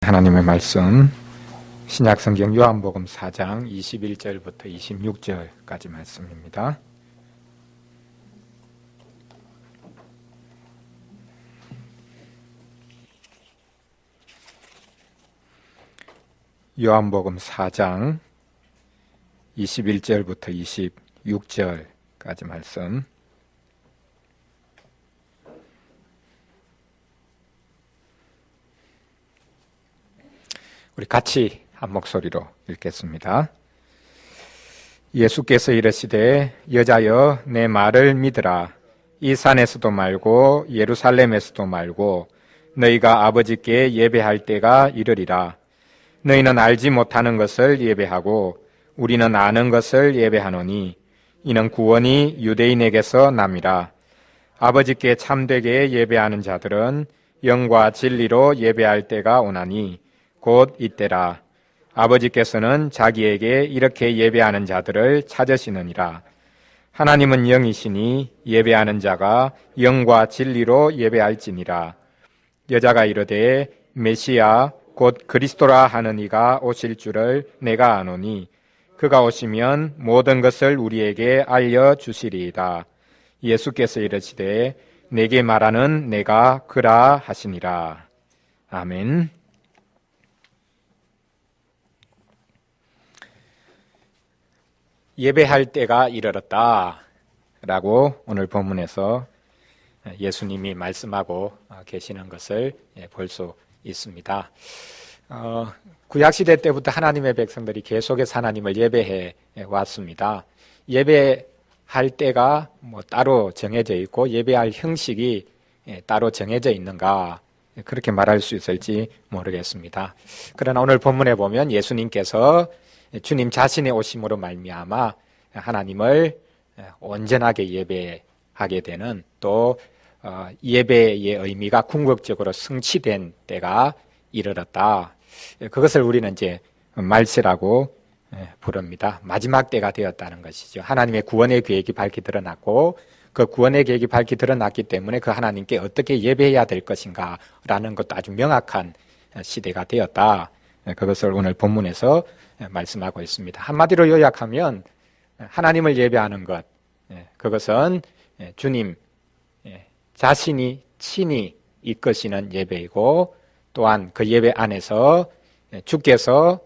하나님의 말씀 신약성경 요한복음 4장 21절부터 26절까지 말씀입니다. 요한복음 4장 21절부터 26절까지 말씀. 우리 같이 한 목소리로 읽겠습니다. 예수께서 이르시되 여자여 내 말을 믿으라. 이 산에서도 말고 예루살렘에서도 말고 너희가 아버지께 예배할 때가 이르리라. 너희는 알지 못하는 것을 예배하고 우리는 아는 것을 예배하노니 이는 구원이 유대인에게서 남이라. 아버지께 참되게 예배하는 자들은 영과 진리로 예배할 때가 오나니 곧 이때라. 아버지께서는 자기에게 이렇게 예배하는 자들을 찾으시느니라. 하나님은 영이시니 예배하는 자가 영과 진리로 예배할지니라. 여자가 이르되 메시아 곧 그리스도라 하는 이가 오실 줄을 내가 아노니 그가 오시면 모든 것을 우리에게 알려주시리이다. 예수께서 이르시되 내게 말하는 내가 그라 하시니라. 아멘. 예배할 때가 이르렀다 라고 오늘 본문에서 예수님이 말씀하고 계시는 것을 볼 수 있습니다. 구약시대 때부터 하나님의 백성들이 계속해서 하나님을 예배해 왔습니다. 예배할 때가 따로 정해져 있고 예배할 형식이 따로 정해져 있는가 그렇게 말할 수 있을지 모르겠습니다. 그러나 오늘 본문에 보면 예수님께서 주님 자신의 오심으로 말미암아 하나님을 온전하게 예배하게 되는 또 예배의 의미가 궁극적으로 성취된 때가 이르렀다. 그것을 우리는 이제 말세라고 부릅니다. 마지막 때가 되었다는 것이죠. 하나님의 구원의 계획이 밝히 드러났고 그 구원의 계획이 밝히 드러났기 때문에 그 하나님께 어떻게 예배해야 될 것인가라는 것도 아주 명확한 시대가 되었다. 그것을 오늘 본문에서 말씀하고 있습니다. 한마디로 요약하면 하나님을 예배하는 것, 그것은 주님 자신이 친히 이끄시는 예배이고 또한 그 예배 안에서 주께서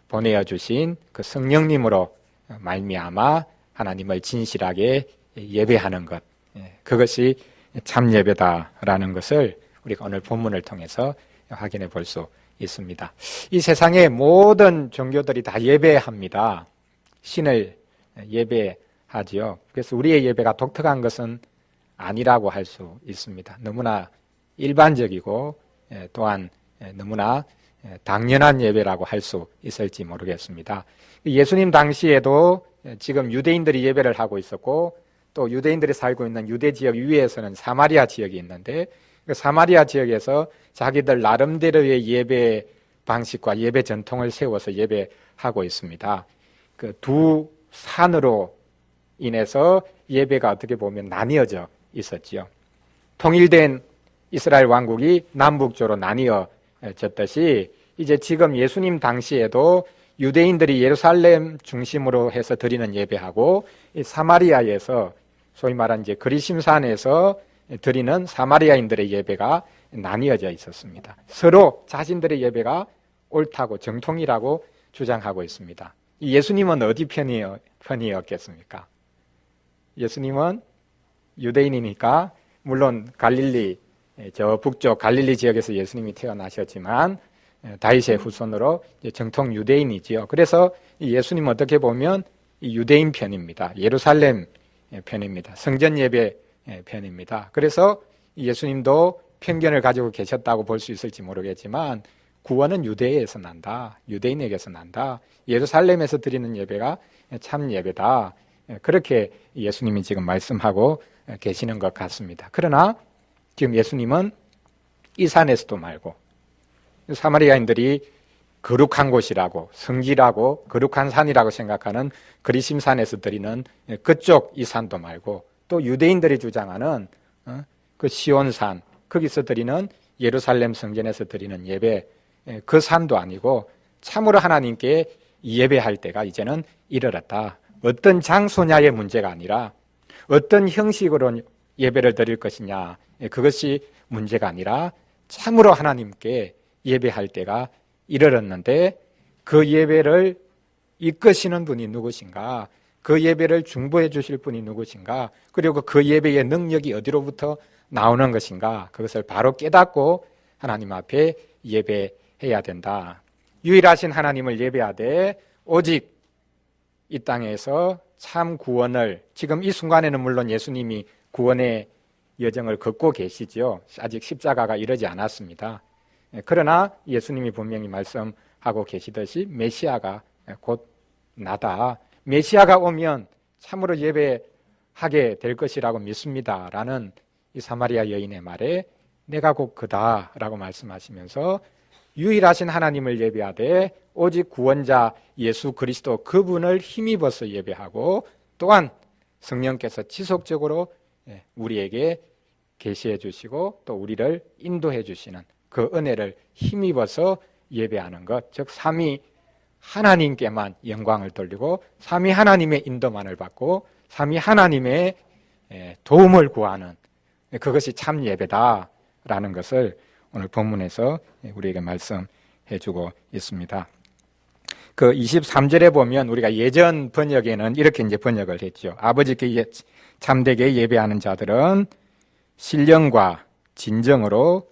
보내어 주신 그 성령님으로 말미암아 하나님을 진실하게 예배하는 것, 그것이 참 예배다라는 것을 우리가 오늘 본문을 통해서 확인해 볼 수 있습니다. 이 세상의 모든 종교들이 다 예배합니다. 신을 예배하지요. 그래서 우리의 예배가 독특한 것은 아니라고 할 수 있습니다. 너무나 일반적이고 또한 너무나 당연한 예배라고 할 수 있을지 모르겠습니다. 예수님 당시에도 지금 유대인들이 예배를 하고 있었고 또 유대인들이 살고 있는 유대 지역 위에서는 사마리아 지역이 있는데 그 사마리아 지역에서 자기들 나름대로의 예배 방식과 예배 전통을 세워서 예배하고 있습니다. 그 두 산으로 인해서 예배가 어떻게 보면 나뉘어져 있었지요. 통일된 이스라엘 왕국이 남북조로 나뉘어졌듯이 이제 지금 예수님 당시에도 유대인들이 예루살렘 중심으로 해서 드리는 예배하고 이 사마리아에서 소위 말한 이제 그리심산에서 드리는 사마리아인들의 예배가 나뉘어져 있었습니다. 서로 자신들의 예배가 옳다고 정통이라고 주장하고 있습니다. 예수님은 어디 편이었겠습니까? 예수님은 유대인이니까 물론 갈릴리 저 북쪽 갈릴리 지역에서 예수님이 태어나셨지만 다윗의 후손으로 정통 유대인이지요. 그래서 예수님은 어떻게 보면 유대인 편입니다. 예루살렘 편입니다. 성전 예배 편입니다. 그래서 예수님도 편견을 가지고 계셨다고 볼 수 있을지 모르겠지만 구원은 유대에서 난다. 유대인에게서 난다. 예루살렘에서 드리는 예배가 참 예배다. 그렇게 예수님이 지금 말씀하고 계시는 것 같습니다. 그러나 지금 예수님은 이 산에서도 말고 사마리아인들이 거룩한 곳이라고 성지라고 거룩한 산이라고 생각하는 그리심산에서 드리는 그쪽 이 산도 말고 또 유대인들이 주장하는 그 시온산 거기서 드리는 예루살렘 성전에서 드리는 예배 그 산도 아니고 참으로 하나님께 예배할 때가 이제는 이르렀다. 어떤 장소냐의 문제가 아니라 어떤 형식으로 예배를 드릴 것이냐, 그것이 문제가 아니라 참으로 하나님께 예배할 때가 이르렀는데 그 예배를 이끄시는 분이 누구신가? 그 예배를 중보해 주실 분이 누구신가? 그리고 그 예배의 능력이 어디로부터 나오는 것인가? 그것을 바로 깨닫고 하나님 앞에 예배해야 된다. 유일하신 하나님을 예배하되 오직 이 땅에서 참 구원을, 지금 이 순간에는 물론 예수님이 구원의 여정을 걷고 계시죠. 아직 십자가가 이르지 않았습니다. 그러나 예수님이 분명히 말씀하고 계시듯이 메시아가 곧 나다. 메시아가 오면 참으로 예배하게 될 것이라고 믿습니다. 라는 이 사마리아 여인의 말에 내가 곧 그다 라고 말씀하시면서 유일하신 하나님을 예배하되 오직 구원자 예수 그리스도 그분을 힘입어서 예배하고 또한 성령께서 지속적으로 우리에게 계시해 주시고 또 우리를 인도해 주시는 그 은혜를 힘입어서 예배하는 것, 즉 삼위 하나님께만 영광을 돌리고 삼위 하나님의 인도만을 받고 삼위 하나님의 도움을 구하는 그것이 참 예배다라는 것을 오늘 본문에서 우리에게 말씀해 주고 있습니다. 그 23절에 보면 우리가 예전 번역에는 이렇게 이제 번역을 했죠. 아버지께 참되게 예배하는 자들은 신령과 진정으로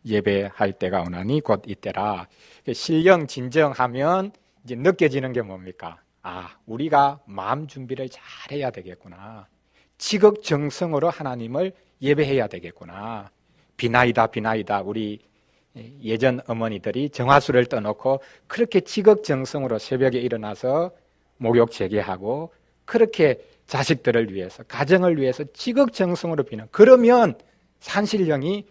예배할 때가 오나니 곧 이때라. 신령 진정하면 이제 느껴지는 게 뭡니까? 아, 우리가 마음 준비를 잘 해야 되겠구나. 지극정성으로 하나님을 예배해야 되겠구나. 비나이다 비나이다. 우리 예전 어머니들이 정화수를 떠놓고 그렇게 지극정성으로 새벽에 일어나서 목욕 재개하고 그렇게 자식들을 위해서 가정을 위해서 지극정성으로 비는, 그러면 산신령이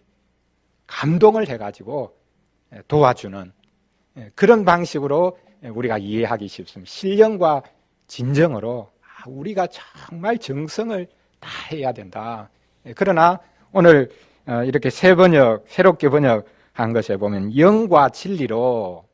감동을 해가지고 도와주는 그런 방식으로 우리가 이해하기 쉽습니다. 신령과 진정으로 우리가 정말 정성을 다해야 된다. 그러나 오늘 이렇게 새롭게 번역한 것에 보면 영과 진리로,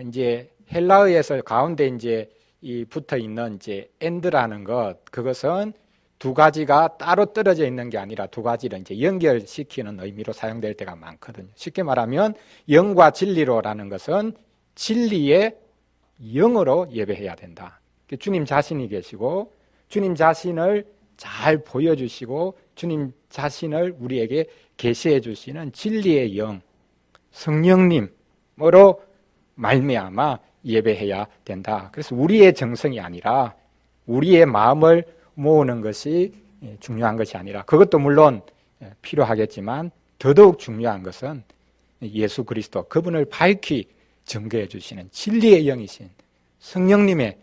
이제 헬라어에서 가운데 이제 이 붙어 있는 이제 and라는 것, 그것은 두 가지가 따로 떨어져 있는 게 아니라 두 가지를 이제 연결시키는 의미로 사용될 때가 많거든요. 쉽게 말하면 영과 진리로라는 것은 진리의 영으로 예배해야 된다. 주님 자신이 계시고 주님 자신을 잘 보여주시고 주님 자신을 우리에게 계시해 주시는 진리의 영, 성령님으로 말미암아 예배해야 된다. 그래서 우리의 정성이 아니라 우리의 마음을 모으는 것이 중요한 것이 아니라, 그것도 물론 필요하겠지만 더더욱 중요한 것은 예수 그리스도 그분을 밝히 증거해 주시는 진리의 영이신 성령님의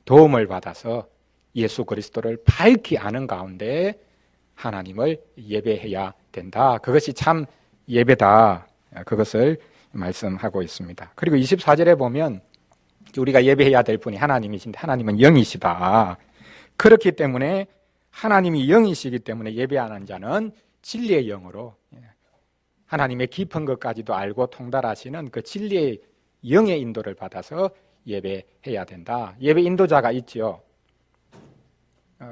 도움을 받아서 예수 그리스도를 밝히 아는 가운데 하나님을 예배해야 된다. 그것이 참 예배다. 그것을 말씀하고 있습니다. 그리고 24절에 보면 우리가 예배해야 될 분이 하나님이신데 하나님은 영이시다. 그렇기 때문에 하나님이 영이시기 때문에 예배하는 자는 진리의 영으로 하나님의 깊은 것까지도 알고 통달하시는 그 진리의 영의 인도를 받아서 예배해야 된다. 예배 인도자가 있지요.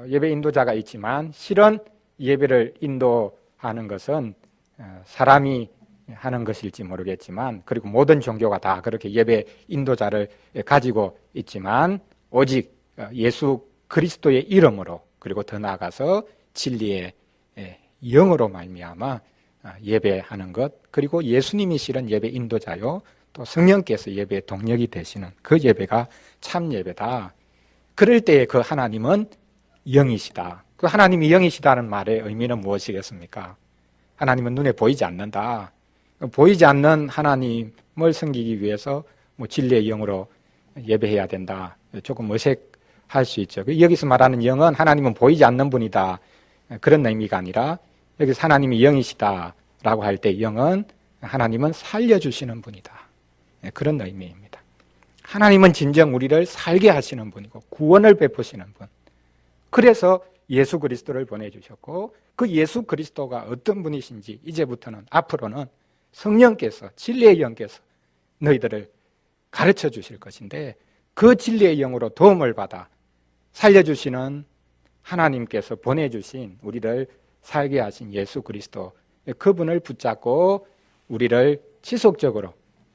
예배 인도자가 있지만 실은 예배를 인도하는 것은 사람이 하는 것일지 모르겠지만, 그리고 모든 종교가 다 그렇게 예배 인도자를 가지고 있지만 오직 예수 그리스도의 이름으로, 그리고 더 나아가서 진리의 영으로 말미암아 예배하는 것, 그리고 예수님이 실은 예배 인도자요 또 성령께서 예배의 동력이 되시는 그 예배가 참 예배다. 그럴 때에 그 하나님은 영이시다. 그 하나님이 영이시다는 말의 의미는 무엇이겠습니까? 하나님은 눈에 보이지 않는다. 보이지 않는 하나님을 섬기기 위해서 뭐 진리의 영으로 예배해야 된다. 조금 어색할 수 있죠. 여기서 말하는 영은 하나님은 보이지 않는 분이다. 그런 의미가 아니라 여기서 하나님이 영이시다라고 할 때 영은 하나님은 살려주시는 분이다. 그런 의미입니다. 하나님은 진정 우리를 살게 하시는 분이고 구원을 베푸시는 분. 그래서 예수 그리스도를 보내주셨고 그 예수 그리스도가 어떤 분이신지 이제부터는 앞으로는 성령께서, 진리의 영께서 너희들을 가르쳐 주실 것인데 그 진리의 영으로 도움을 받아 살려주시는 하나님께서 보내주신 우리를 살게 하신 예수 그리스도, 그분을 붙잡고 우리를 지속적으로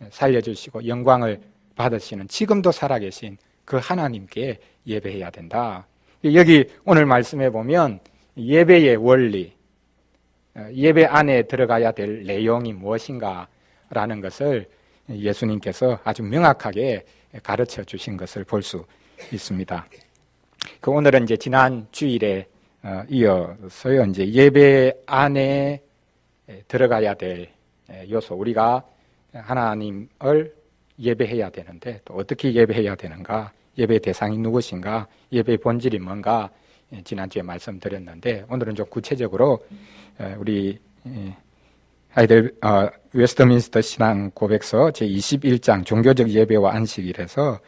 살려주시고 영광을 받으시는 지금도 살아계신 그 하나님께 예배해야 된다. 여기 오늘 말씀해 보면 예배의 원리, 예배 안에 들어가야 될 내용이 무엇인가 라는 것을 예수님께서 아주 명확하게 가르쳐 주신 것을 볼 수 있습니다. 오늘은 이제 지난 주일에 이어서요, 이제 예배 안에 들어가야 될 요소, 우리가 하나님을 예배해야 되는데 또 어떻게 예배해야 되는가, 예배 대상이 누구신가, 예배의 본질이 뭔가 지난주에 말씀드렸는데 오늘은 좀 구체적으로 우리 아이들 웨스트민스터 신앙 고백서 제21장 종교적 예배와 안식일에서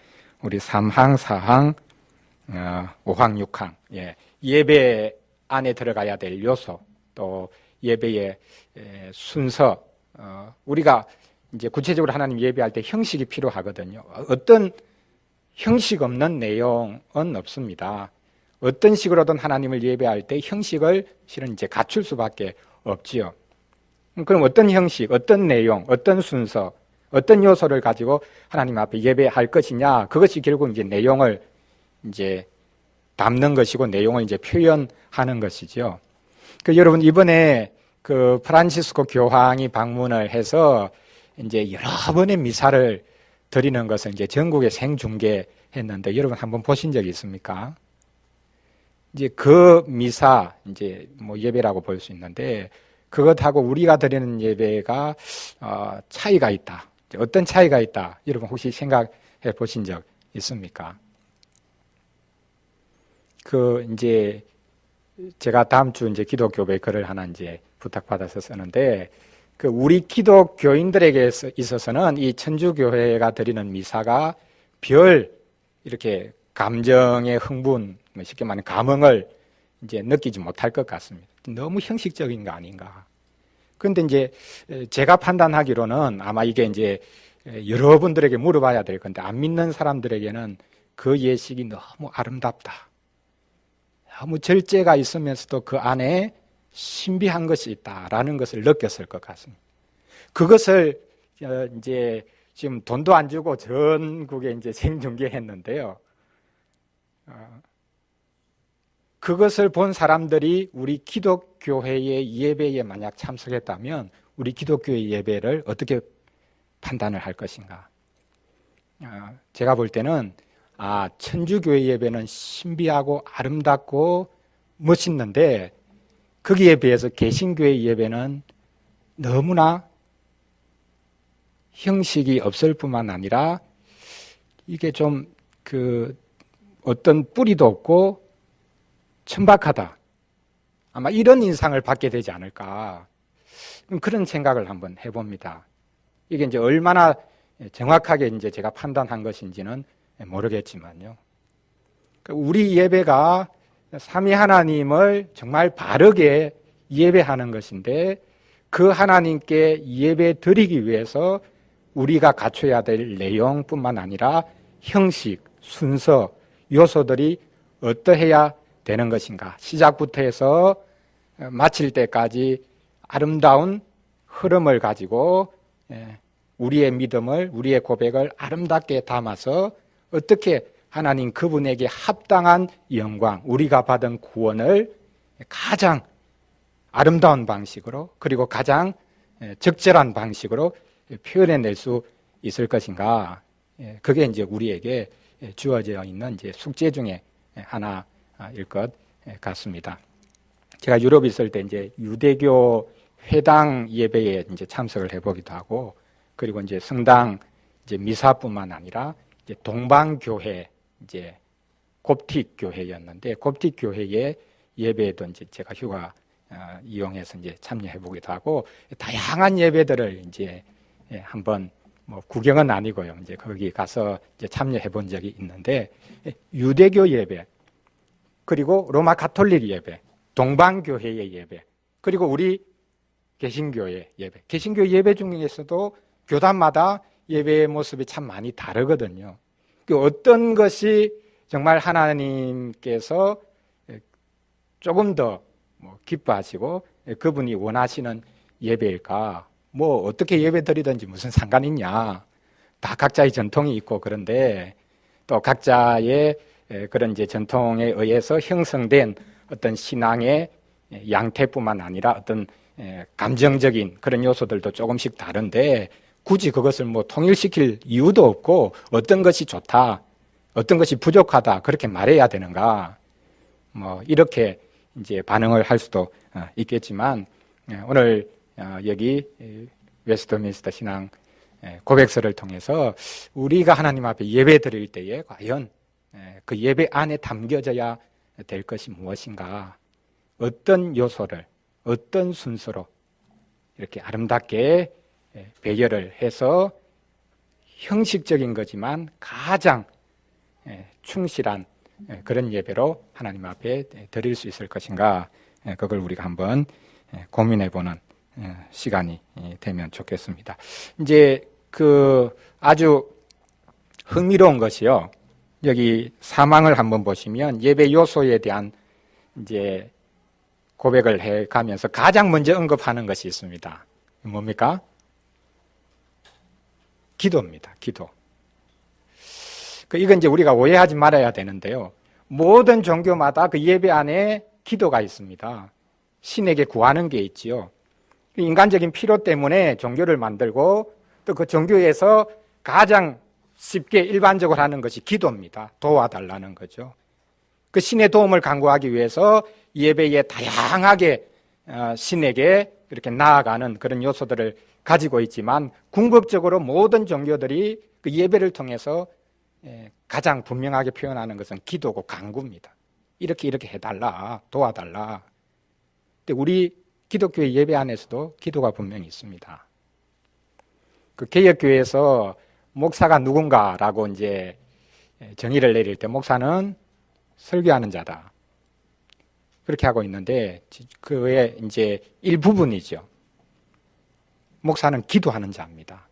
우리 3항, 4항, 5항, 6항 예배 안에 들어가야 될 요소, 또 예배의 순서, 우리가 이제 구체적으로 하나님 예배할 때 형식이 필요하거든요. 어떤 형식 없는 내용은 없습니다. 어떤 식으로든 하나님을 예배할 때 형식을 실은 이제 갖출 수밖에 없지요. 그럼 어떤 형식, 어떤 내용, 어떤 순서, 어떤 요소를 가지고 하나님 앞에 예배할 것이냐? 그것이 결국 이제 내용을 이제 담는 것이고 내용을 이제 표현하는 것이죠. 여러분 이번에 그 프란시스코 교황이 방문을 해서 이제 여러 번의 미사를 드리는 것을 이제 전국에 생중계했는데 여러분 한번 보신 적이 있습니까? 이제 그 미사 이제 뭐 예배라고 볼 수 있는데 그것하고 우리가 드리는 예배가 차이가 있다. 어떤 차이가 있다? 여러분 혹시 생각해 보신 적 있습니까? 이제 제가 다음 주 이제 기독교회 글을 하나 이제 부탁받아서 쓰는데 우리 기독교인들에게 있어서는 이 천주교회가 드리는 미사가 별 이렇게 감정의 흥분, 쉽게 말하면 감흥을 이제 느끼지 못할 것 같습니다. 너무 형식적인 거 아닌가. 그런데 이제 제가 판단하기로는 아마 이게 이제 여러분들에게 물어봐야 될 건데 안 믿는 사람들에게는 그 예식이 너무 아름답다. 너무 절제가 있으면서도 그 안에 신비한 것이 있다라는 것을 느꼈을 것 같습니다. 그것을 이제 지금 돈도 안 주고 전국에 이제 생중계했는데요. 그것을 본 사람들이 우리 기독교회의 예배에 만약 참석했다면 우리 기독교의 예배를 어떻게 판단을 할 것인가? 제가 볼 때는 천주교회 예배는 신비하고 아름답고 멋있는데 거기에 비해서 개신교회 예배는 너무나 형식이 없을 뿐만 아니라 이게 좀 어떤 뿌리도 없고 천박하다. 아마 이런 인상을 받게 되지 않을까. 그런 생각을 한번 해봅니다. 이게 이제 얼마나 정확하게 이제 제가 판단한 것인지는 모르겠지만요. 우리 예배가 삼위 하나님을 정말 바르게 예배하는 것인데 그 하나님께 예배 드리기 위해서 우리가 갖춰야 될 내용뿐만 아니라 형식, 순서, 요소들이 어떠해야 되는 것인가. 시작부터 해서 마칠 때까지 아름다운 흐름을 가지고 우리의 믿음을, 우리의 고백을 아름답게 담아서 어떻게 하나님 그분에게 합당한 영광, 우리가 받은 구원을 가장 아름다운 방식으로 그리고 가장 적절한 방식으로 표현해낼 수 있을 것인가. 그게 이제 우리에게 주어져 있는 이제 숙제 중에 하나일 것 같습니다. 제가 유럽에 있을 때 이제 유대교 회당 예배에 이제 참석을 해보기도 하고 그리고 이제 성당 이제 미사뿐만 아니라 이제 동방교회 이제 곱틱 교회였는데 곱틱 교회의 예배에도 이제 제가 휴가 이용해서 이제 참여해 보기도 하고 다양한 예배들을 이제 한번 뭐 구경은 아니고요. 이제 거기 가서 이제 참여해 본 적이 있는데 유대교 예배 그리고 로마 가톨릭 예배, 동방교회의 예배 그리고 우리 개신교의 예배, 개신교 예배 중에서도 교단마다 예배의 모습이 참 많이 다르거든요. 그 어떤 것이 정말 하나님께서 조금 더 기뻐하시고 그분이 원하시는 예배일까? 뭐 어떻게 예배 드리든지 무슨 상관 있냐? 다 각자의 전통이 있고 그런데 또 각자의 그런 이제 전통에 의해서 형성된 어떤 신앙의 양태뿐만 아니라 어떤 감정적인 그런 요소들도 조금씩 다른데 굳이 그것을 뭐 통일시킬 이유도 없고 어떤 것이 좋다, 어떤 것이 부족하다 그렇게 말해야 되는가? 뭐 이렇게 이제 반응을 할 수도 있겠지만 오늘 여기 웨스트민스터 신앙 고백서를 통해서 우리가 하나님 앞에 예배 드릴 때에 과연 그 예배 안에 담겨져야 될 것이 무엇인가? 어떤 요소를 어떤 순서로 이렇게 아름답게 배열을 해서 형식적인 거지만 가장 충실한 그런 예배로 하나님 앞에 드릴 수 있을 것인가? 그걸 우리가 한번 고민해보는 시간이 되면 좋겠습니다. 이제 그 아주 흥미로운 것이요. 여기 사망을 한번 보시면 예배 요소에 대한 이제 고백을 해 가면서 가장 먼저 언급하는 것이 있습니다. 뭡니까? 기도입니다. 기도. 이건 이제 우리가 오해하지 말아야 되는데요. 모든 종교마다 그 예배 안에 기도가 있습니다. 신에게 구하는 게 있지요. 인간적인 필요 때문에 종교를 만들고 또 그 종교에서 가장 쉽게 일반적으로 하는 것이 기도입니다. 도와달라는 거죠. 그 신의 도움을 간구하기 위해서 예배에 다양하게 신에게 이렇게 나아가는 그런 요소들을 가지고 있지만 궁극적으로 모든 종교들이 그 예배를 통해서 가장 분명하게 표현하는 것은 기도고 간구입니다. 이렇게 해달라, 도와달라. 근데 우리 기독교의 예배 안에서도 기도가 분명히 있습니다. 그 개혁교회에서 목사가 누군가라고 이제 정의를 내릴 때 목사는 설교하는 자다. 그렇게 하고 있는데 그 외에 이제 일부분이죠. 목사는 기도하는 자입니다.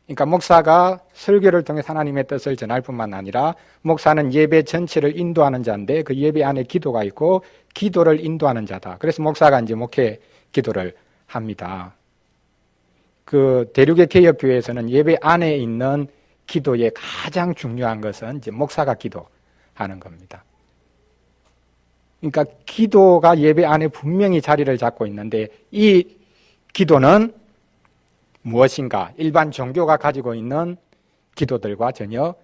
그러니까 목사가 설교를 통해 하나님의 뜻을 전할 뿐만 아니라 목사는 예배 전체를 인도하는 자인데 그 예배 안에 기도가 있고 기도를 인도하는 자다. 그래서 목사가 이제 목회 기도를 합니다. 그 대륙의 개혁교회에서는 예배 안에 있는 기도의 가장 중요한 것은 이제 목사가 기도하는 겁니다. 그러니까 기도가 예배 안에 분명히 자리를 잡고 있는데 이 기도는 무엇인가? 일반 종교가 가지고 있는 기도들과 전혀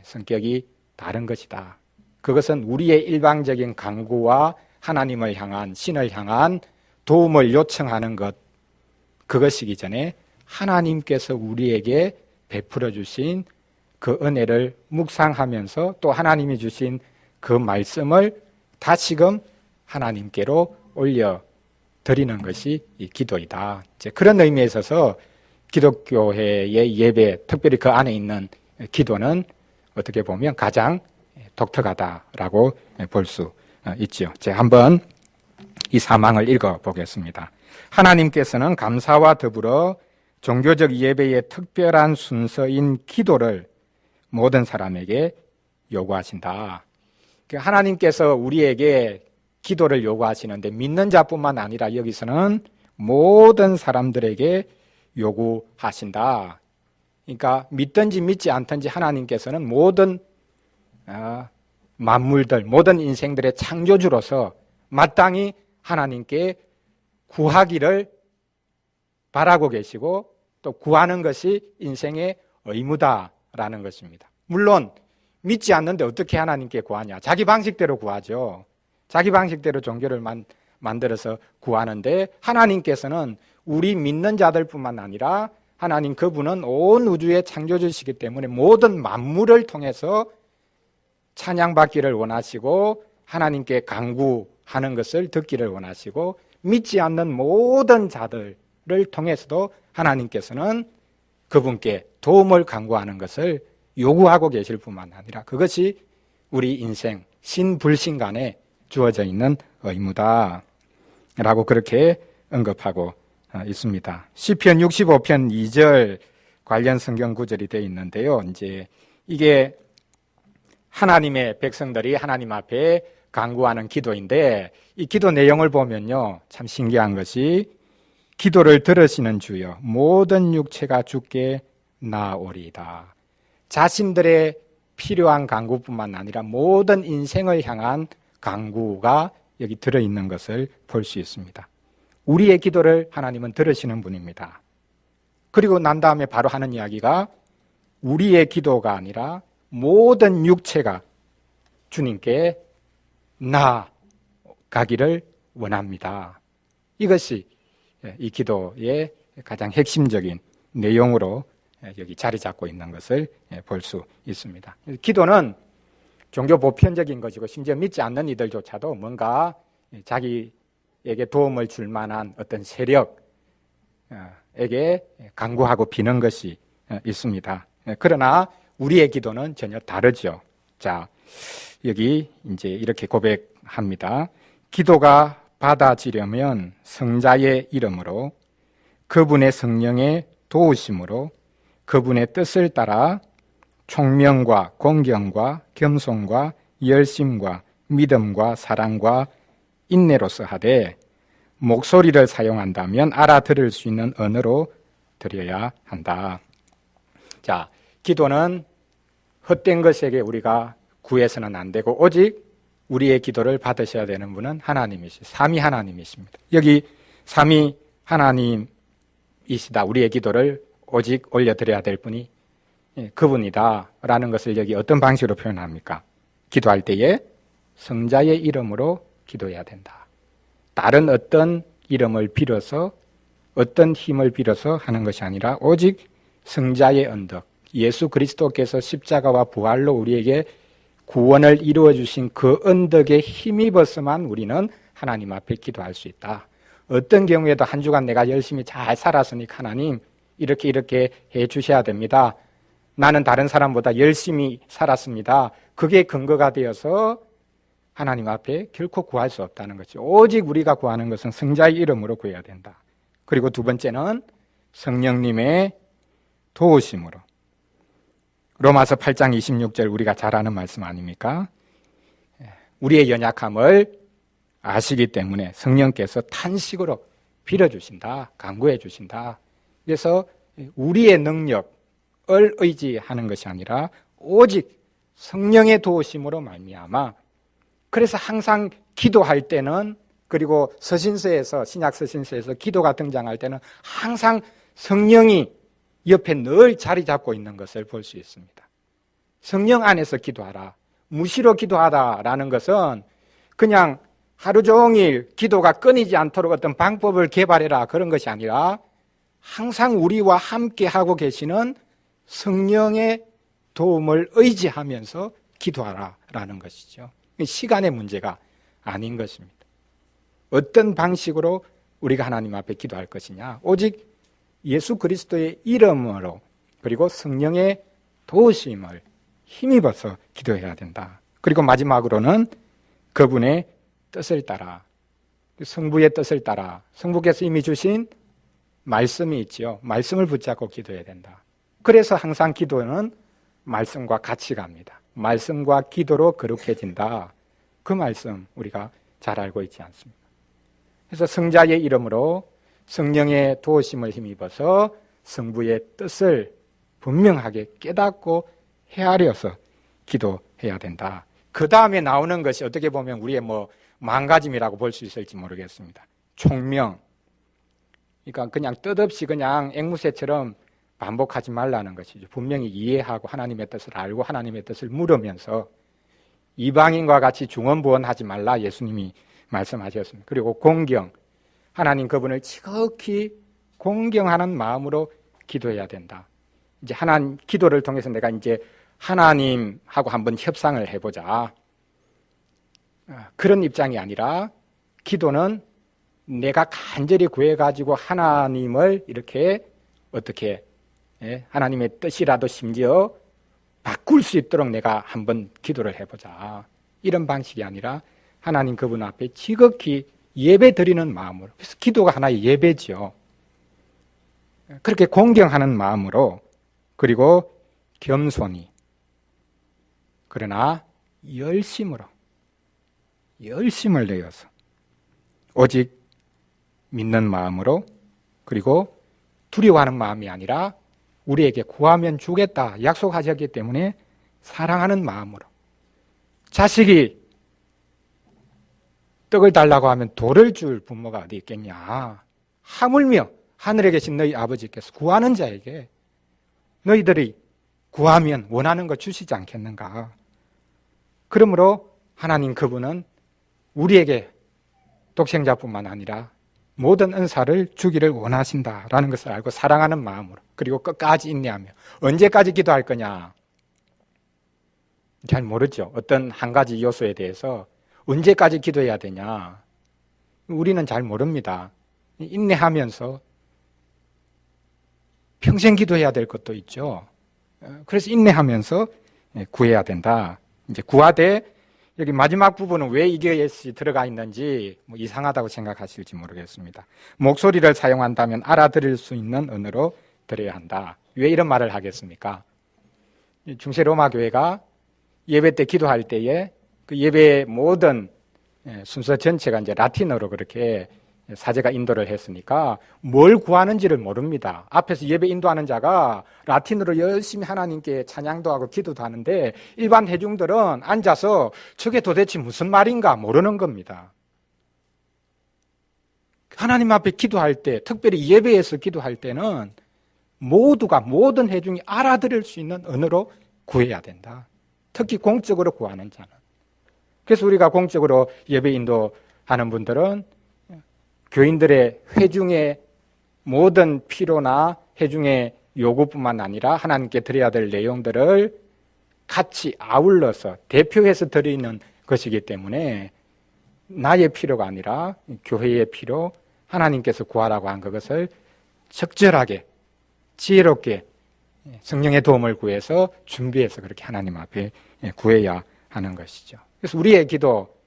성격이 다른 것이다. 그것은 우리의 일방적인 간구와 하나님을 향한, 신을 향한 도움을 요청하는 것, 그것이기 전에 하나님께서 우리에게 베풀어 주신 그 은혜를 묵상하면서 또 하나님이 주신 그 말씀을 다시금 하나님께로 올려드리는 것이 이 기도이다. 이제 그런 의미에 있어서 기독교회의 예배, 특별히 그 안에 있는 기도는 어떻게 보면 가장 독특하다라고 볼 수 있죠. 제가 한번 이 사망을 읽어보겠습니다. 하나님께서는 감사와 더불어 종교적 예배의 특별한 순서인 기도를 모든 사람에게 요구하신다. 하나님께서 우리에게 기도를 요구하시는데 믿는 자뿐만 아니라 여기서는 모든 사람들에게 요구하신다. 그러니까 믿든지 믿지 않든지 하나님께서는 모든 만물들, 모든 인생들의 창조주로서 마땅히 하나님께 구하기를 바라고 계시고 또 구하는 것이 인생의 의무다라는 것입니다. 물론 믿지 않는데 어떻게 하나님께 구하냐? 자기 방식대로 구하죠. 자기 방식대로 종교를 만들어서 구하는데 하나님께서는 우리 믿는 자들뿐만 아니라 하나님 그분은 온 우주의 창조주시기 때문에 모든 만물을 통해서 찬양받기를 원하시고 하나님께 간구하는 것을 듣기를 원하시고 믿지 않는 모든 자들을 통해서도 하나님께서는 그분께 도움을 간구하는 것을 요구하고 계실 뿐만 아니라 그것이 우리 인생 신불신 간에 주어져 있는 의무다 라고 그렇게 언급하고 있습니다. 시편 65편 2절 관련 성경 구절이 되어 있는데요. 이제 이게 하나님의 백성들이 하나님 앞에 간구하는 기도인데 이 기도 내용을 보면요. 참 신기한 것이 기도를 들으시는 주여 모든 육체가 주께 나아오리이다. 자신들의 필요한 간구뿐만 아니라 모든 인생을 향한 간구가 여기 들어있는 것을 볼 수 있습니다. 우리의 기도를 하나님은 들으시는 분입니다. 그리고 난 다음에 바로 하는 이야기가 우리의 기도가 아니라 모든 육체가 주님께 나아가기를 원합니다. 이것이 이 기도의 가장 핵심적인 내용으로 여기 자리 잡고 있는 것을 볼 수 있습니다. 기도는 종교 보편적인 것이고 심지어 믿지 않는 이들조차도 뭔가 자기에게 도움을 줄 만한 어떤 세력에게 간구하고 비는 것이 있습니다. 그러나 우리의 기도는 전혀 다르죠. 자, 여기 이제 이렇게 고백합니다. 기도가 받아지려면 성자의 이름으로 그분의 성령의 도우심으로 그분의 뜻을 따라 총명과 공경과 겸손과 열심과 믿음과 사랑과 인내로서 하되 목소리를 사용한다면 알아들을 수 있는 언어로 드려야 한다. 자, 기도는 헛된 것에게 우리가 구해서는 안 되고 오직 우리의 기도를 받으셔야 되는 분은 하나님이시, 삼위 하나님이십니다. 여기 삼위 하나님이시다. 우리의 기도를 오직 올려드려야 될 분이 그분이다 라는 것을 여기 어떤 방식으로 표현합니까? 기도할 때에 성자의 이름으로 기도해야 된다. 다른 어떤 이름을 빌어서 어떤 힘을 빌어서 하는 것이 아니라 오직 성자의 언덕, 예수 그리스도께서 십자가와 부활로 우리에게 구원을 이루어 주신 그 언덕에 힘입어서만 우리는 하나님 앞에 기도할 수 있다. 어떤 경우에도 한 주간 내가 열심히 잘 살았으니까 하나님 이렇게 해 주셔야 됩니다. 나는 다른 사람보다 열심히 살았습니다. 그게 근거가 되어서 하나님 앞에 결코 구할 수 없다는 거죠. 오직 우리가 구하는 것은 성자의 이름으로 구해야 된다. 그리고 두 번째는 성령님의 도우심으로. 로마서 8장 26절 우리가 잘 아는 말씀 아닙니까? 우리의 연약함을 아시기 때문에 성령께서 탄식으로 빌어주신다. 간구해 주신다. 그래서 우리의 능력을 의지하는 것이 아니라 오직 성령의 도우심으로 말미암아. 그래서 항상 기도할 때는 그리고 서신서에서 신약 서신서에서 기도가 등장할 때는 항상 성령이 옆에 늘 자리 잡고 있는 것을 볼 수 있습니다. 성령 안에서 기도하라. 무시로 기도하다라는 것은 그냥 하루 종일 기도가 끊이지 않도록 어떤 방법을 개발해라 그런 것이 아니라 항상 우리와 함께 하고 계시는 성령의 도움을 의지하면서 기도하라라는 것이죠. 시간의 문제가 아닌 것입니다. 어떤 방식으로 우리가 하나님 앞에 기도할 것이냐? 오직 예수 그리스도의 이름으로 그리고 성령의 도우심을 힘입어서 기도해야 된다. 그리고 마지막으로는 그분의 뜻을 따라, 성부의 뜻을 따라, 성부께서 이미 주신 말씀이 있지요. 말씀을 붙잡고 기도해야 된다. 그래서 항상 기도는 말씀과 같이 갑니다. 말씀과 기도로 거룩해진다. 그 말씀 우리가 잘 알고 있지 않습니까? 그래서 성자의 이름으로 성령의 도우심을 힘입어서 성부의 뜻을 분명하게 깨닫고 헤아려서 기도해야 된다. 그 다음에 나오는 것이 어떻게 보면 우리의 망가짐이라고 볼 수 있을지 모르겠습니다. 총명. 그러니까 그냥 뜻없이 그냥 앵무새처럼 반복하지 말라는 것이죠. 분명히 이해하고 하나님의 뜻을 알고 하나님의 뜻을 물으면서 이방인과 같이 중언부언하지 말라 예수님이 말씀하셨습니다. 그리고 공경. 하나님 그분을 지극히 공경하는 마음으로 기도해야 된다. 이제 하나님 기도를 통해서 내가 이제 하나님하고 한번 협상을 해보자. 그런 입장이 아니라 기도는 내가 간절히 구해가지고 하나님을 이렇게 어떻게 하나님의 뜻이라도 심지어 바꿀 수 있도록 내가 한번 기도를 해보자. 이런 방식이 아니라 하나님 그분 앞에 지극히 예배 드리는 마음으로. 그래서 기도가 하나의 예배죠. 그렇게 공경하는 마음으로 그리고 겸손히, 그러나 열심을 내어서 오직 믿는 마음으로, 그리고 두려워하는 마음이 아니라 우리에게 구하면 주겠다 약속하셨기 때문에 사랑하는 마음으로. 자식이 떡을 달라고 하면 돌을 줄 부모가 어디 있겠냐. 하물며 하늘에 계신 너희 아버지께서 구하는 자에게 너희들이 구하면 원하는 거 주시지 않겠는가. 그러므로 하나님 그분은 우리에게 독생자뿐만 아니라 모든 은사를 주기를 원하신다라는 것을 알고 사랑하는 마음으로, 그리고 끝까지 인내하며. 언제까지 기도할 거냐? 잘 모르죠. 어떤 한 가지 요소에 대해서 언제까지 기도해야 되냐? 우리는 잘 모릅니다. 인내하면서 평생 기도해야 될 것도 있죠. 그래서 인내하면서 구해야 된다. 이제 구하되, 여기 마지막 부분은 왜 이것이 들어가 있는지 이상하다고 생각하실지 모르겠습니다. 목소리를 사용한다면 알아들을 수 있는 언어로 드려야 한다. 왜 이런 말을 하겠습니까? 중세 로마 교회가 예배 때 기도할 때에 그 예배의 모든 순서 전체가 이제 라틴어로 그렇게 사제가 인도를 했으니까 뭘 구하는지를 모릅니다. 앞에서 예배 인도하는 자가 라틴어로 열심히 하나님께 찬양도 하고 기도도 하는데 일반 대중들은 앉아서 저게 도대체 무슨 말인가 모르는 겁니다. 하나님 앞에 기도할 때, 특별히 예배에서 기도할 때는 모두가, 모든 회중이 알아들을 수 있는 언어로 구해야 된다. 특히 공적으로 구하는 자는. 그래서 우리가 공적으로 예배 인도하는 분들은 교인들의 회중의 모든 필요나 회중의 요구뿐만 아니라 하나님께 드려야 될 내용들을 같이 아울러서 대표해서 드리는 것이기 때문에 나의 필요가 아니라 교회의 필요, 하나님께서 구하라고 한 그것을 적절하게, 지혜롭게 성령의 도움을 구해서 준비해서 그렇게 하나님 앞에 구해야 하는 것이죠. 그래서 우리의 기도,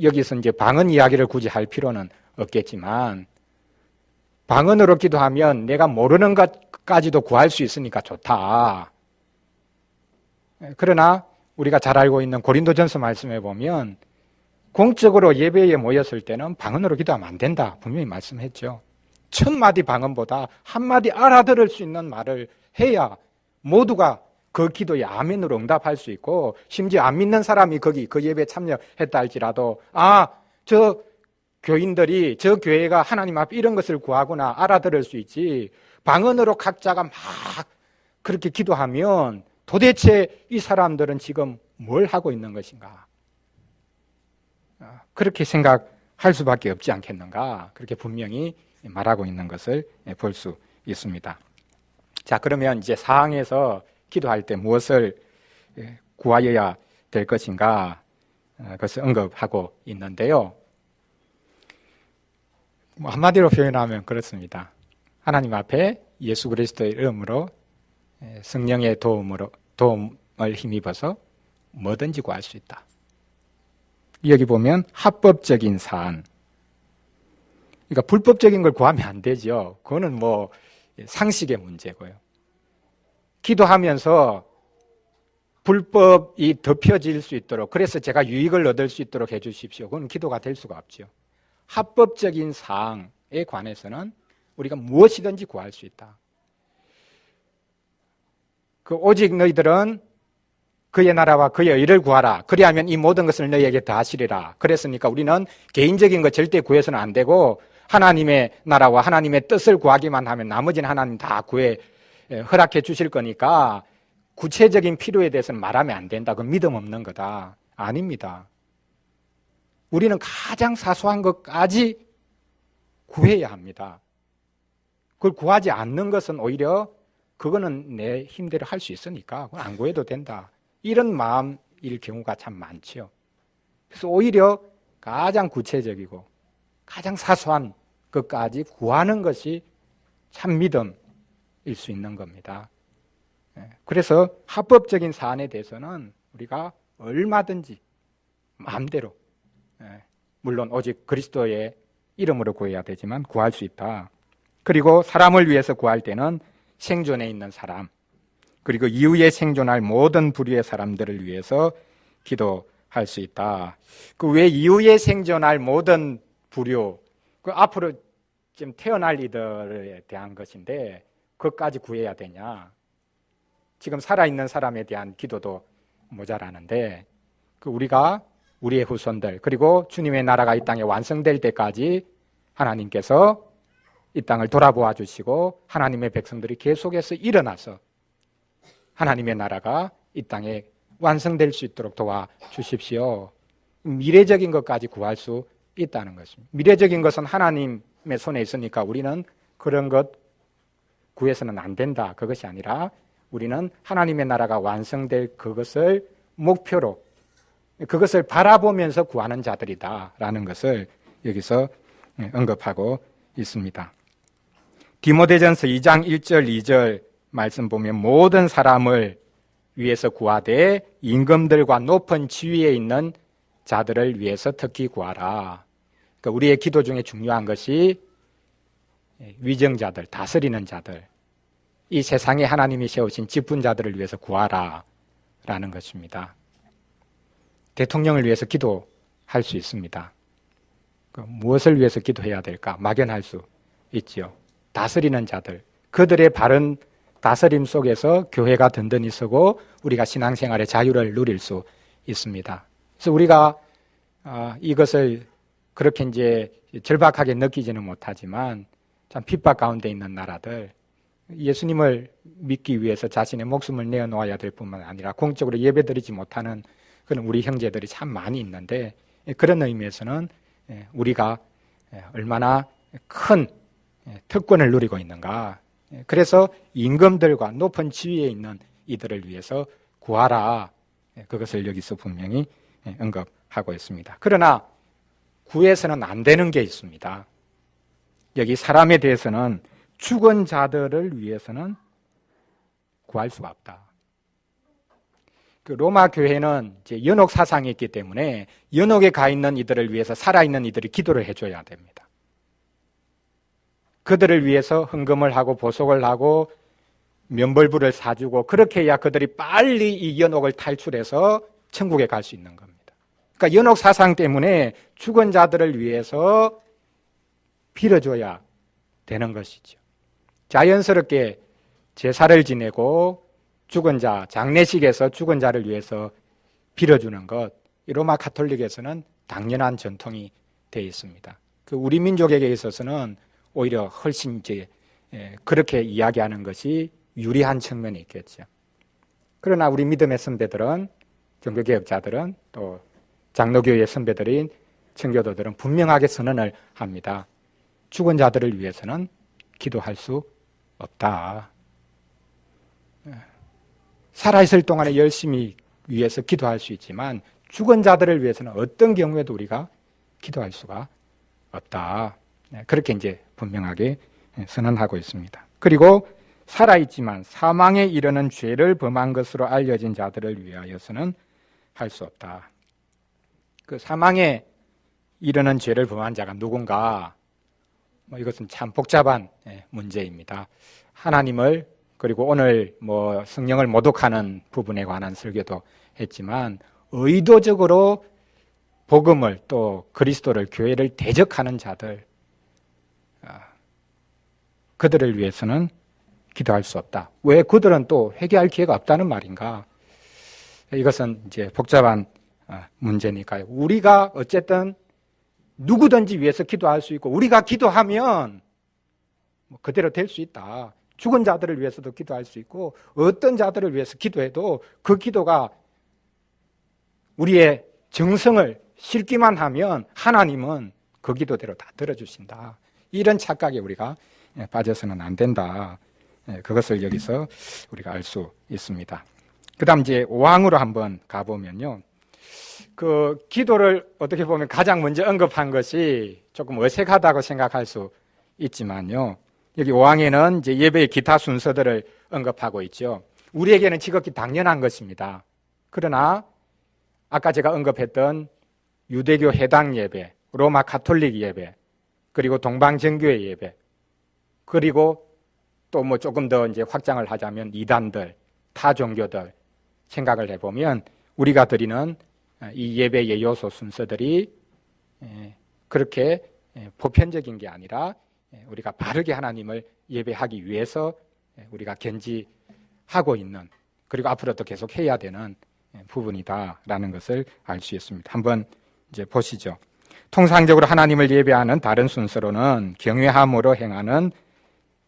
여기서 이제 방언 이야기를 굳이 할 필요는 없겠지만, 방언으로 기도하면 내가 모르는 것까지도 구할 수 있으니까 좋다. 그러나 우리가 잘 알고 있는 고린도전서 말씀에 보면 공적으로 예배에 모였을 때는 방언으로 기도하면 안 된다. 분명히 말씀했죠. 1000마디 방언보다 한마디 알아들을 수 있는 말을 해야 모두가 그 기도에 아멘으로 응답할 수 있고, 심지어 안 믿는 사람이 거기 그 예배에 참여했다 할지라도 저 교인들이, 저 교회가 하나님 앞에 이런 것을 구하구나 알아들을 수 있지, 방언으로 각자가 막 그렇게 기도하면 도대체 이 사람들은 지금 뭘 하고 있는 것인가, 그렇게 생각할 수밖에 없지 않겠는가, 그렇게 분명히 말하고 있는 것을 볼 수 있습니다. 자, 그러면 이제 사항에서 기도할 때 무엇을 구하여야 될 것인가, 그것을 언급하고 있는데요. 한마디로 표현하면 그렇습니다. 하나님 앞에 예수 그리스도의 이름으로 성령의 도움을 힘입어서 뭐든지 구할 수 있다. 여기 보면 합법적인 사안, 그러니까 불법적인 걸 구하면 안 되죠. 그거는 상식의 문제고요. 기도하면서 불법이 덮여질 수 있도록, 그래서 제가 유익을 얻을 수 있도록 해주십시오. 그건 기도가 될 수가 없죠. 합법적인 사항에 관해서는 우리가 무엇이든지 구할 수 있다. 오직 너희들은 그의 나라와 그의 의를 구하라. 그리하면 이 모든 것을 너희에게 다 하시리라. 그랬으니까 우리는 개인적인 것 절대 구해서는 안 되고, 하나님의 나라와 하나님의 뜻을 구하기만 하면 나머지는 하나님 다 허락해 주실 거니까 구체적인 필요에 대해서는 말하면 안 된다. 그건 믿음 없는 거다. 아닙니다. 우리는 가장 사소한 것까지 구해야 합니다. 그걸 구하지 않는 것은 오히려 그거는 내 힘대로 할 수 있으니까 그건 안 구해도 된다. 이런 마음일 경우가 참 많죠. 그래서 오히려 가장 구체적이고 가장 사소한 것까지 구하는 것이 참 믿음일 수 있는 겁니다. 그래서 합법적인 사안에 대해서는 우리가 얼마든지 마음대로, 물론 오직 그리스도의 이름으로 구해야 되지만 구할 수 있다. 그리고 사람을 위해서 구할 때는 생존해 있는 사람, 그리고 이후에 생존할 모든 부류의 사람들을 위해서 기도할 수 있다. 그 왜 이후에 생존할 모든 부류, 그 앞으로 지금 태어날 이들에 대한 것인데 그것까지 구해야 되냐? 지금 살아있는 사람에 대한 기도도 모자라는데 그 우리가 우리의 후손들 그리고 주님의 나라가 이 땅에 완성될 때까지 하나님께서 이 땅을 돌아보아 주시고 하나님의 백성들이 계속해서 일어나서 하나님의 나라가 이 땅에 완성될 수 있도록 도와주십시오. 미래적인 것까지 구할 수 있다는 것입니다. 미래적인 것은 하나님의 손에 있으니까 우리는 그런 것 구해서는 안 된다. 그것이 아니라 우리는 하나님의 나라가 완성될 그것을 목표로 그것을 바라보면서 구하는 자들이다라는 것을 여기서 언급하고 있습니다. 디모데전서 2장 1절 2절 말씀 보면 모든 사람을 위해서 구하되 임금들과 높은 지위에 있는 자들을 위해서 특히 구하라. 그러니까 우리의 기도 중에 중요한 것이 위정자들, 다스리는 자들, 이 세상에 하나님이 세우신 직분자들을 위해서 구하라 라는 것입니다. 대통령을 위해서 기도할 수 있습니다. 무엇을 위해서 기도해야 될까? 막연할 수 있죠. 다스리는 자들, 그들의 바른 다스림 속에서 교회가 든든히 서고 우리가 신앙생활의 자유를 누릴 수 있습니다. 그래서 우리가 이것을 그렇게 이제 절박하게 느끼지는 못하지만 참 핍박 가운데 있는 나라들, 예수님을 믿기 위해서 자신의 목숨을 내어놓아야 될 뿐만 아니라 공적으로 예배드리지 못하는 그런 우리 형제들이 참 많이 있는데 그런 의미에서는 우리가 얼마나 큰 특권을 누리고 있는가. 그래서 임금들과 높은 지위에 있는 이들을 위해서 구하라. 그것을 여기서 분명히 언급하고 있습니다. 그러나 구해서는 안 되는 게 있습니다. 여기 사람에 대해서는 죽은 자들을 위해서는 구할 수가 없다. 그 로마 교회는 이제 연옥 사상이 있기 때문에 연옥에 가 있는 이들을 위해서 살아있는 이들이 기도를 해줘야 됩니다. 그들을 위해서 헌금을 하고 보석을 하고 면벌부를 사주고 그렇게 해야 그들이 빨리 이 연옥을 탈출해서 천국에 갈 수 있는 겁니다. 그러니까 연옥 사상 때문에 죽은 자들을 위해서 빌어줘야 되는 것이죠. 자연스럽게 제사를 지내고 죽은 자, 장례식에서 죽은 자를 위해서 빌어주는 것, 이 로마 가톨릭에서는 당연한 전통이 되어 있습니다. 그 우리 민족에게 있어서는 오히려 훨씬 이제 그렇게 이야기하는 것이 유리한 측면이 있겠죠. 그러나 우리 믿음의 선배들은, 종교개혁자들은 또 장로교의 선배들인 청교도들은 분명하게 선언을 합니다. 죽은 자들을 위해서는 기도할 수 없다. 살아있을 동안에 열심히 위해서 기도할 수 있지만 죽은 자들을 위해서는 어떤 경우에도 우리가 기도할 수가 없다. 그렇게 이제 분명하게 선언하고 있습니다. 그리고 살아있지만 사망에 이르는 죄를 범한 것으로 알려진 자들을 위하여서는 할 수 없다. 그 사망에 이르는 죄를 범한 자가 누군가? 이것은 참 복잡한 문제입니다. 하나님을 그리고 오늘 성령을 모독하는 부분에 관한 설교도 했지만 의도적으로 복음을 또 그리스도를 교회를 대적하는 자들, 그들을 위해서는 기도할 수 없다. 왜 그들은 또 회개할 기회가 없다는 말인가? 이것은 이제 복잡한 문제니까요. 우리가 어쨌든 누구든지 위해서 기도할 수 있고 우리가 기도하면 그대로 될 수 있다. 죽은 자들을 위해서도 기도할 수 있고 어떤 자들을 위해서 기도해도 그 기도가 우리의 정성을 싣기만 하면 하나님은 그 기도대로 다 들어주신다. 이런 착각에 우리가 빠져서는 안 된다. 그것을 여기서 우리가 알 수 있습니다. 그 다음 이제 5항으로 한번 가보면요. 그 기도를 어떻게 보면 가장 먼저 언급한 것이 조금 어색하다고 생각할 수 있지만요. 여기 5항에는 이제 예배의 기타 순서들을 언급하고 있죠. 우리에게는 지극히 당연한 것입니다. 그러나 아까 제가 언급했던 유대교 해당 예배, 로마 가톨릭 예배, 그리고 동방정교회 예배, 그리고 또 뭐 조금 더 이제 확장을 하자면 이단들, 타 종교들 생각을 해보면 우리가 드리는 이 예배의 요소 순서들이 그렇게 보편적인 게 아니라 우리가 바르게 하나님을 예배하기 위해서 우리가 견지하고 있는, 그리고 앞으로도 계속 해야 되는 부분이다라는 것을 알 수 있습니다. 한번 이제 보시죠. 통상적으로 하나님을 예배하는 다른 순서로는 경외함으로 행하는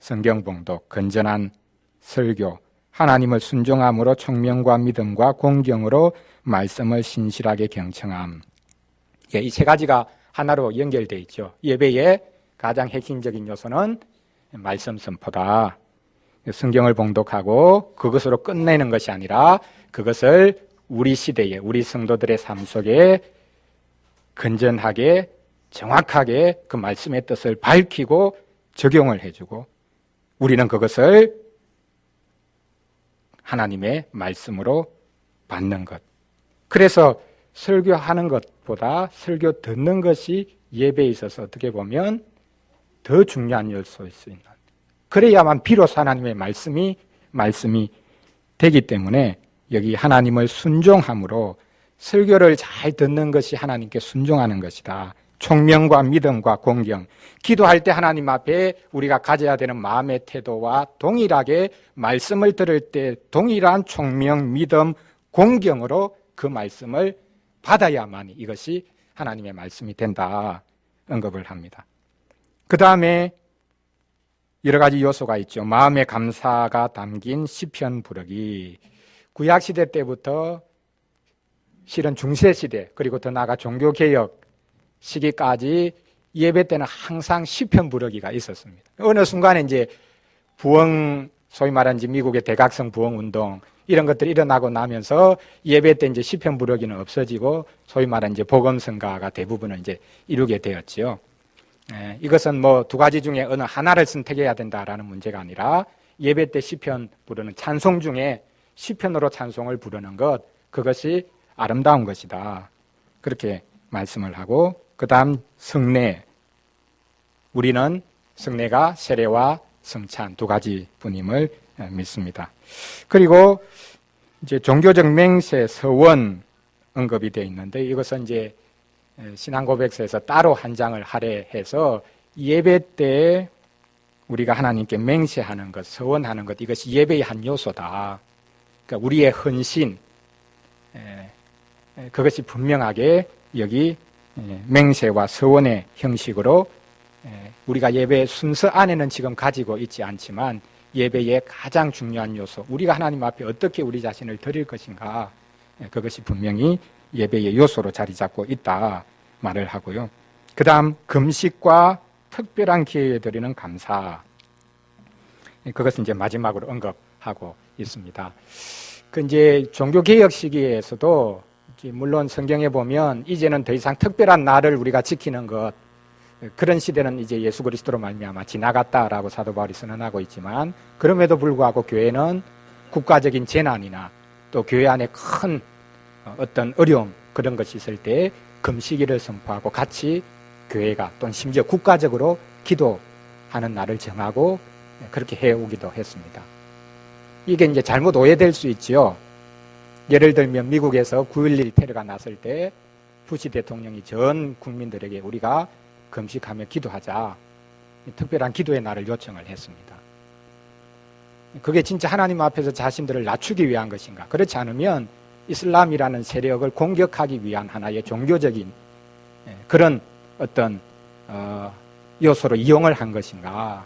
성경봉독, 건전한 설교, 하나님을 순종함으로 총명과 믿음과 공경으로 말씀을 신실하게 경청함. 이 세 가지가 하나로 연결되어 있죠. 예배의 가장 핵심적인 요소는 말씀 선포다. 성경을 봉독하고 그것으로 끝내는 것이 아니라 그것을 우리 시대에, 우리 성도들의 삶 속에 건전하게, 정확하게 그 말씀의 뜻을 밝히고 적용을 해주고, 우리는 그것을 하나님의 말씀으로 받는 것. 그래서 설교하는 것보다 설교 듣는 것이 예배에 있어서 어떻게 보면 더 중요한 요소일 수 있는, 그래야만 비로소 하나님의 말씀이 되기 때문에 여기 하나님을 순종함으로, 설교를 잘 듣는 것이 하나님께 순종하는 것이다. 총명과 믿음과 공경, 기도할 때 하나님 앞에 우리가 가져야 되는 마음의 태도와 동일하게 말씀을 들을 때 동일한 총명, 믿음, 공경으로 그 말씀을 받아야만 이것이 하나님의 말씀이 된다 언급을 합니다. 그 다음에 여러 가지 요소가 있죠. 마음의 감사가 담긴 시편 부르기. 구약시대 때부터 실은 중세시대, 그리고 더 나아가 종교개혁 시기까지 예배 때는 항상 시편 부르기가 있었습니다. 어느 순간에 이제 부흥, 소위 말하는 이제 미국의 대각성 부흥 운동 이런 것들이 일어나고 나면서 예배 때 이제 시편 부르기는 없어지고 소위 말하는 이제 복음성가가 대부분을 이제 이루게 되었지요. 이것은 뭐 두 가지 중에 어느 하나를 선택해야 된다라는 문제가 아니라 예배 때 시편 부르는 찬송 중에 시편으로 찬송을 부르는 것, 그것이 아름다운 것이다. 그렇게 말씀을 하고, 그 다음 성례. 우리는 성례가 세례와 성찬 두 가지 분임을 믿습니다. 그리고 이제 종교적 맹세, 서원 언급이 되어 있는데, 이것은 이제 신앙고백서에서 따로 한 장을 할애해서 예배 때 우리가 하나님께 맹세하는 것, 서원하는 것, 이것이 예배의 한 요소다. 그러니까 우리의 헌신, 그것이 분명하게 여기 맹세와 서원의 형식으로 우리가 예배 순서 안에는 지금 가지고 있지 않지만 예배의 가장 중요한 요소, 우리가 하나님 앞에 어떻게 우리 자신을 드릴 것인가, 그것이 분명히 예배의 요소로 자리 잡고 있다 말을 하고요. 그 다음 금식과 특별한 기회에 드리는 감사, 그것은 이제 마지막으로 언급하고 있습니다. 그 이제 종교개혁 시기에서도 물론 성경에 보면 이제는 더 이상 특별한 날을 우리가 지키는 것, 그런 시대는 이제 예수 그리스도로 말미암아 지나갔다라고 사도 바울이 선언하고 있지만, 그럼에도 불구하고 교회는 국가적인 재난이나 또 교회 안에 큰 어떤 어려움, 그런 것이 있을 때 금식일을 선포하고 같이 교회가 또는 심지어 국가적으로 기도하는 날을 정하고 그렇게 해오기도 했습니다. 이게 이제 잘못 오해될 수 있지요. 예를 들면 미국에서 9.11 테러가 났을 때 부시 대통령이 전 국민들에게 우리가 금식하며 기도하자, 특별한 기도의 날을 요청을 했습니다. 그게 진짜 하나님 앞에서 자신들을 낮추기 위한 것인가? 그렇지 않으면 이슬람이라는 세력을 공격하기 위한 하나의 종교적인 그런 어떤 요소로 이용을 한 것인가?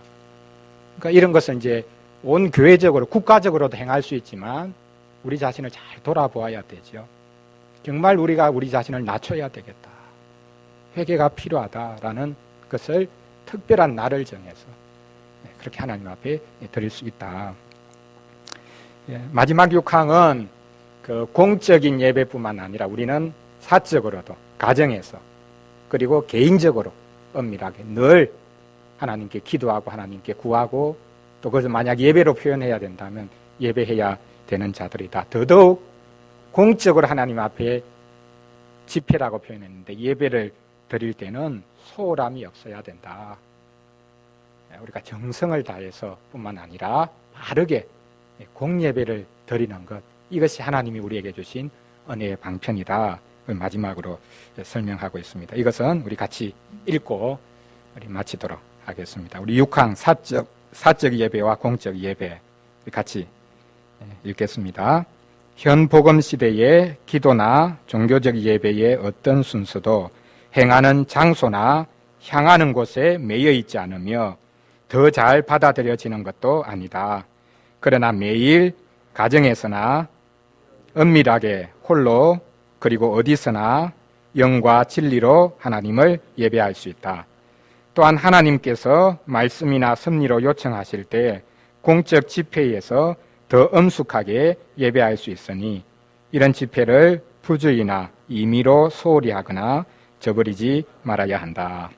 그러니까 이런 것은 이제 온 교회적으로, 국가적으로도 행할 수 있지만 우리 자신을 잘 돌아보아야 되죠. 정말 우리가 우리 자신을 낮춰야 되겠다, 회개가 필요하다라는 것을 특별한 날을 정해서 그렇게 하나님 앞에 드릴 수 있다. 마지막 6항은 그 공적인 예배뿐만 아니라 우리는 사적으로도, 가정에서 그리고 개인적으로 엄밀하게 늘 하나님께 기도하고 하나님께 구하고, 또 그것을 만약 예배로 표현해야 된다면 예배해야 되는 자들이다. 더더욱 공적으로 하나님 앞에 집회라고 표현했는데 예배를 드릴 때는 소홀함이 없어야 된다. 우리가 정성을 다해서 뿐만 아니라 바르게 공예배를 드리는 것, 이것이 하나님이 우리에게 주신 은혜의 방편이다. 마지막으로 설명하고 있습니다. 이것은 우리 같이 읽고 우리 마치도록 하겠습니다. 우리 6항 사적 예배와 공적 예배 같이 읽겠습니다. 현 복음 시대의 기도나 종교적 예배의 어떤 순서도 행하는 장소나 향하는 곳에 매여 있지 않으며 더 잘 받아들여지는 것도 아니다. 그러나 매일 가정에서나 은밀하게 홀로 그리고 어디서나 영과 진리로 하나님을 예배할 수 있다. 또한 하나님께서 말씀이나 섭리로 요청하실 때 공적 집회에서 더 엄숙하게 예배할 수 있으니 이런 집회를 부주의나 임의로 소홀히 하거나 저버리지 말아야 한다.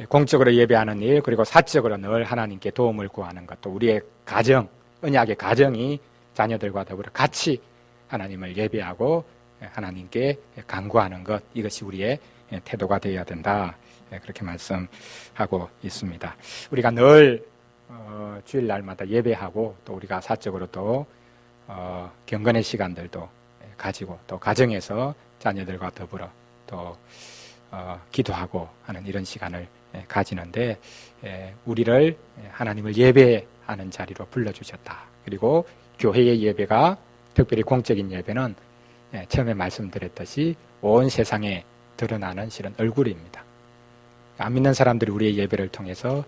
공적으로 예배하는 일, 그리고 사적으로 늘 하나님께 도움을 구하는 것도 우리의 가정, 언약의 가정이 자녀들과 더불어 같이 하나님을 예배하고 하나님께 간구하는 것, 이것이 우리의 태도가 되어야 된다. 그렇게 말씀하고 있습니다. 우리가 늘 주일날마다 예배하고 또 우리가 사적으로 또 경건의 시간들도 가지고 또 가정에서 자녀들과 더불어 또 기도하고 하는 이런 시간을 가지는데 우리를 하나님을 예배하는 자리로 불러주셨다. 그리고 교회의 예배가 특별히 공적인 예배는 처음에 말씀드렸듯이 온 세상에 드러나는 실은 얼굴입니다. 안 믿는 사람들이 우리의 예배를 통해서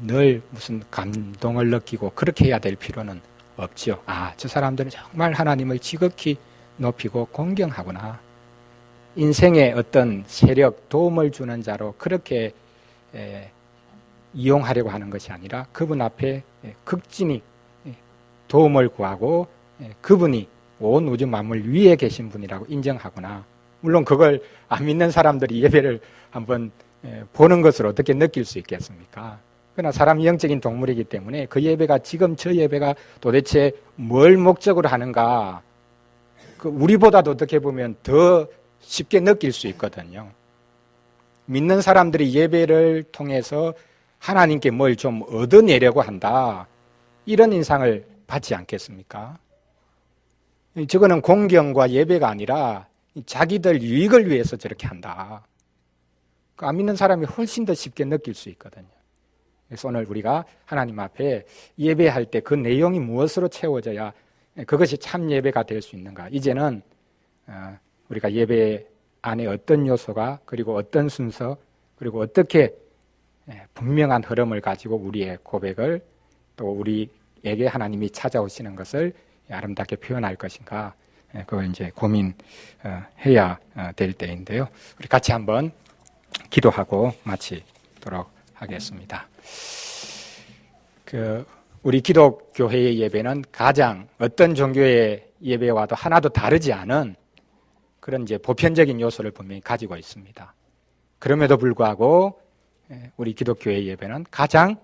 늘 무슨 감동을 느끼고 그렇게 해야 될 필요는 없지요. 저 사람들은 정말 하나님을 지극히 높이고 공경하구나. 인생의 어떤 세력, 도움을 주는 자로 그렇게 이용하려고 하는 것이 아니라 그분 앞에 극진히 도움을 구하고 그분이 온 우주 만물 위에 계신 분이라고 인정하구나. 물론 그걸 안 믿는 사람들이 예배를 한번 보는 것을 어떻게 느낄 수 있겠습니까? 그러나 사람이 영적인 동물이기 때문에 그 예배가 지금 저 예배가 도대체 뭘 목적으로 하는가, 우리보다도 어떻게 보면 더 쉽게 느낄 수 있거든요. 믿는 사람들이 예배를 통해서 하나님께 뭘 좀 얻어내려고 한다, 이런 인상을 받지 않겠습니까? 저거는 공경과 예배가 아니라 자기들 유익을 위해서 저렇게 한다. 안 믿는 사람이 훨씬 더 쉽게 느낄 수 있거든요. 그래서 오늘 우리가 하나님 앞에 예배할 때 그 내용이 무엇으로 채워져야 그것이 참 예배가 될 수 있는가. 이제는 우리가 예배 안에 어떤 요소가, 그리고 어떤 순서, 그리고 어떻게 분명한 흐름을 가지고 우리의 고백을, 또 우리에게 하나님이 찾아오시는 것을 아름답게 표현할 것인가, 그걸 이제 고민해야 될 때인데요. 우리 같이 한번 기도하고 마치도록 하겠습니다. 우리 기독교회의 예배는 가장 어떤 종교의 예배와도 하나도 다르지 않은 그런 이제 보편적인 요소를 분명히 가지고 있습니다. 그럼에도 불구하고 우리 기독교의 예배는 가장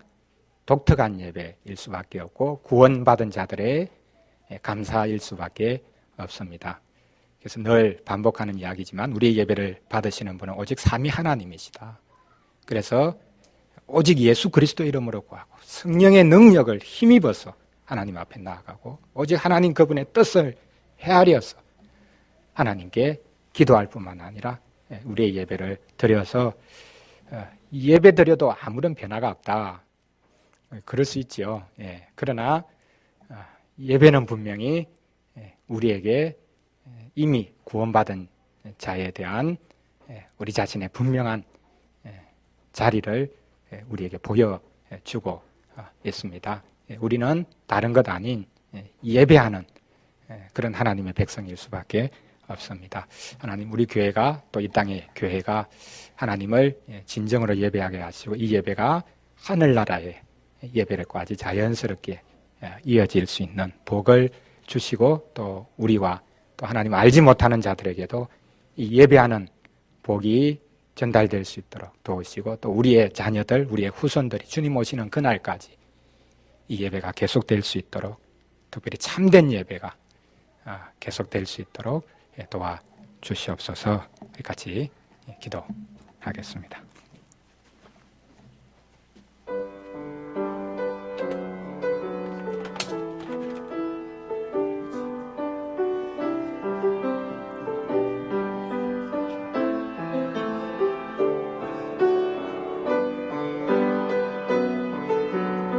독특한 예배일 수밖에 없고 구원받은 자들의 감사일 수밖에 없습니다. 그래서 늘 반복하는 이야기지만 우리의 예배를 받으시는 분은 오직 삼위 하나님이시다. 그래서 오직 예수 그리스도 이름으로 구하고 성령의 능력을 힘입어서 하나님 앞에 나아가고 오직 하나님 그분의 뜻을 헤아려서 하나님께 기도할 뿐만 아니라 우리의 예배를 드려서 예배 드려도 아무런 변화가 없다. 그럴 수 있죠. 그러나 예배는 분명히 우리에게 이미 구원받은 자에 대한 우리 자신의 분명한 자리를 우리에게 보여주고 있습니다. 우리는 다른 것 아닌 예배하는 그런 하나님의 백성일 수밖에 없습니다. 하나님, 우리 교회가, 또 이 땅의 교회가 하나님을 진정으로 예배하게 하시고 이 예배가 하늘나라의 예배를까지 자연스럽게 이어질 수 있는 복을 주시고, 또 우리와 또 하나님 알지 못하는 자들에게도 이 예배하는 복이 전달될 수 있도록 도우시고, 또 우리의 자녀들, 우리의 후손들이 주님 오시는 그날까지 이 예배가 계속될 수 있도록, 특별히 참된 예배가 계속될 수 있도록 도와주시옵소서. 같이 기도하겠습니다.